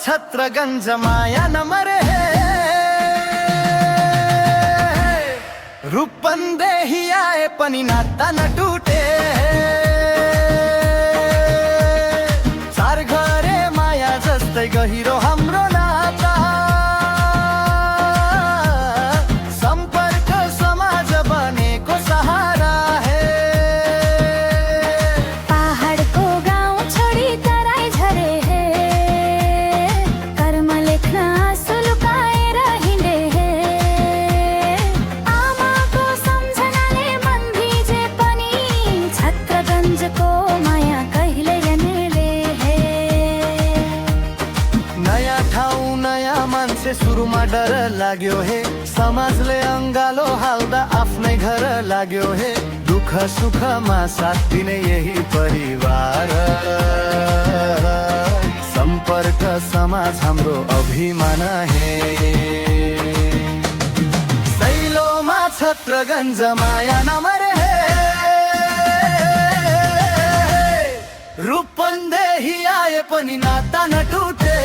छत्रगंज माया नमरे रूपन्देही आए पनि नाता न टुटे चार घरे माया जस्तै गहिरो हाम्रो नाता सम्पर्क समाज बनेको सहारा है पहाडको गाउँ छोडी तराई झरे हे कर्म लेख्न आँसु लुकाएर हिँडे हे आमाको सम्झनाले मन भिजे पनि छत्रगञ्जको माया कहिले निले हे नयाँ ठाउँ नयाँ मान्छे सुरुमा डर लाग्यो हे समाजले अङ्गालो हाल्दा आफ्नै घर लाग्यो हे दुःख सुखमा साथ दिने यही परिवार सम्पर्क समाज हाम्रो अभिमान हे सैलोमा छत्रगञ्ज माया नमरे रूपन्देही आए पनि नाता न टुटे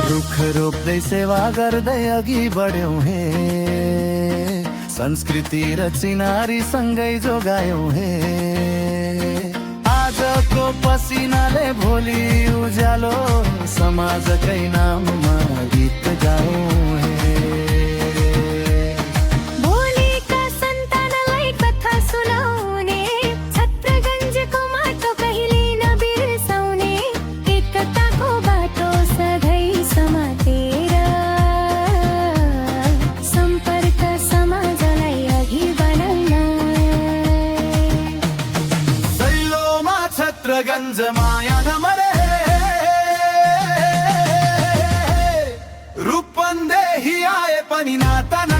रुख रोप्दै सेवा गर्दै अघि बढ्यौं हे संस्कृति र चिनारी सँगै जोगायौं हे आजको पसिनाले भोलि उज्यालो समाजकै नाममा गीत गाउँ हे भोलिका सन्तानलाई कथा सुनाउने छत्रगञ्जको माटो कहिले नबिर्साउने एकताको बाटो सधैँ समातेर सम्पर्क समाजलाई अघि बढाउन सैलोमा छत्रगञ्ज माया नमरे रूपन्देही आए पनि नाता न